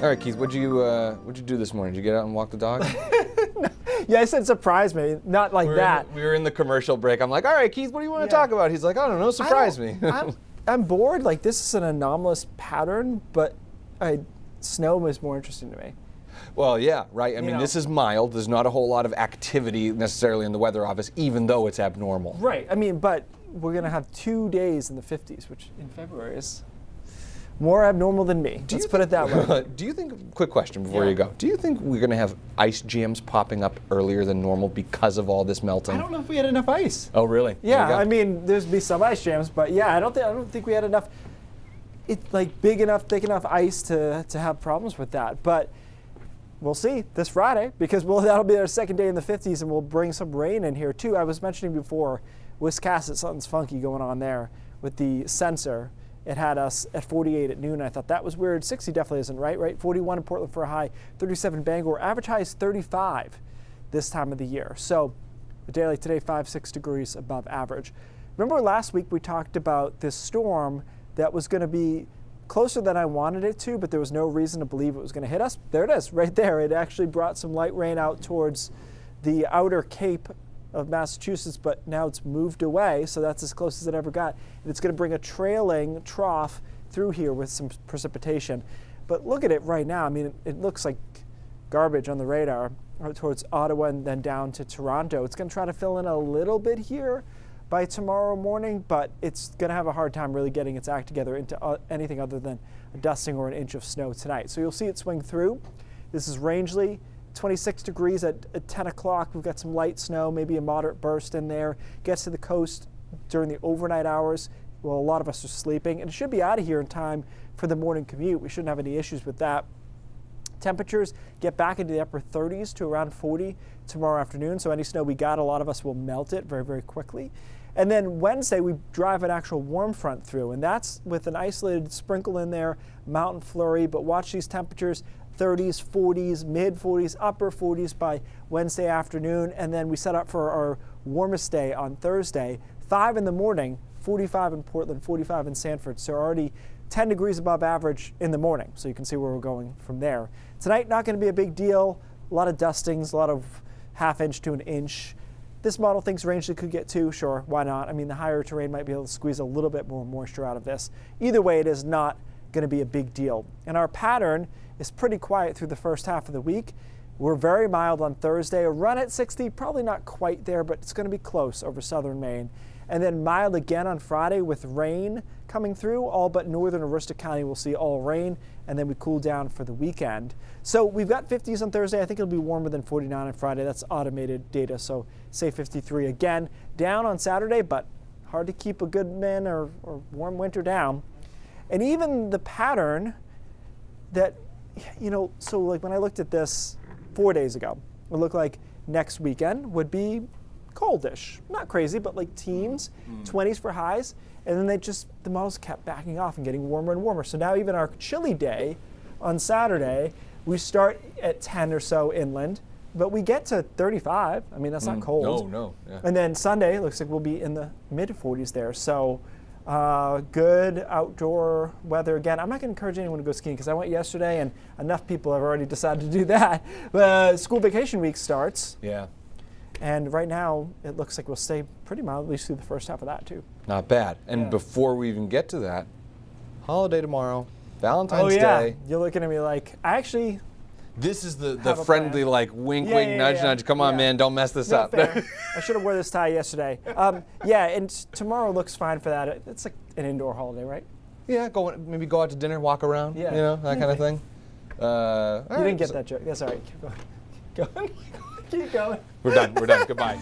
All right, Keith, what'd you do this morning? Did you get out and walk the dog? Yeah, I said surprise me, not like that. We were in the commercial break. I'm like, all right, Keith, what do you want to talk about? He's like, I don't know, surprise me. I'm bored. Like, this is an anomalous pattern, but snow was more interesting to me. Well, yeah, right. I mean, this is mild. There's not a whole lot of activity necessarily in the weather office, even though it's abnormal. Right. I mean, but we're going to have 2 days in the 50s, which in February is more abnormal than me. Let's put it that way. Do you think, quick question before you go, do you think we're going to have ice jams popping up earlier than normal because of all this melting? I don't know if we had enough ice. Oh, really? Yeah, I mean, there's be some ice jams, but yeah, I don't think we had enough, big enough, thick enough ice to have problems with that. But we'll see this Friday, because that'll be our second day in the 50s, and we'll bring some rain in here too. I was mentioning before, Wiscasset, something's funky going on there with the sensor. It had us at 48 at noon. I thought that was weird. 60 definitely isn't right? 41 in Portland for a high, 37 Bangor. Average high is 35 this time of the year. So a day like today, 5-6 degrees above average. Remember last week we talked about this storm that was going to be closer than I wanted it to, but there was no reason to believe it was going to hit us. There it is, right there. It actually brought some light rain out towards the outer Cape of Massachusetts, but now it's moved away, so that's as close as it ever got. And it's going to bring a trailing trough through here with some precipitation. But look at it right now. I mean, it looks like garbage on the radar towards Ottawa and then down to Toronto. It's going to try to fill in a little bit here by tomorrow morning, but it's going to have a hard time really getting its act together into anything other than a dusting or an inch of snow tonight. So you'll see it swing through. This is Rangeley. 26 degrees at 10 o'clock. We've got some light snow, maybe a moderate burst in there. Gets to the coast during the overnight hours. Well, a lot of us are sleeping, and it should be out of here in time for the morning commute. We shouldn't have any issues with that. Temperatures get back into the upper 30s to around 40 tomorrow afternoon, so any snow we got, a lot of us will melt it very, very quickly. And then Wednesday, we drive an actual warm front through, and that's with an isolated sprinkle in there, mountain flurry, but watch these temperatures. 30s, 40s, mid 40s, upper 40s by Wednesday afternoon, and then we set up for our warmest day on Thursday. 5 in the morning, 45 in Portland, 45 in Sanford, so already 10 degrees above average in the morning, so you can see where we're going from there. Tonight, not going to be a big deal. A lot of dustings, a lot of ½ to an inch. This model thinks Rangeley could get 2, sure, why not? I mean, the higher terrain might be able to squeeze a little bit more moisture out of this. Either way, it is not going to be a big deal. And our pattern is pretty quiet through the first half of the week. We're very mild on Thursday, a run at 60, probably not quite there, but it's going to be close over southern Maine. And then mild again on Friday with rain coming through. All but northern Aroostook County will see all rain, and then we cool down for the weekend. So we've got 50s on Thursday. I think it'll be warmer than 49 on Friday. That's automated data, so say 53 again. Down on Saturday, but hard to keep a good min or warm winter down. And even the pattern that, so like when I looked at this 4 days ago, it looked like next weekend would be coldish. Not crazy, but like teens, 20s for highs. And then the models kept backing off and getting warmer and warmer. So now even our chilly day on Saturday, we start at 10 or so inland, but we get to 35. I mean, that's not cold. No. Yeah. And then Sunday, it looks like we'll be in the mid 40s there. So good outdoor weather again. I'm not going to encourage anyone to go skiing because I went yesterday and enough people have already decided to do that. School vacation week starts. Yeah. And right now it looks like we'll stay pretty mild, at least through the first half of that too. Not bad. And before we even get to that, holiday tomorrow, Valentine's Day. You're looking at me like, This is the friendly wink, nudge. Come on, man, don't mess this up. Fair. I should have worn this tie yesterday. And tomorrow looks fine for that. It's like an indoor holiday, right? Yeah, maybe go out to dinner, walk around, that kind of thing. You didn't get that joke. That's all right. Keep going. Keep going. We're done. Goodbye.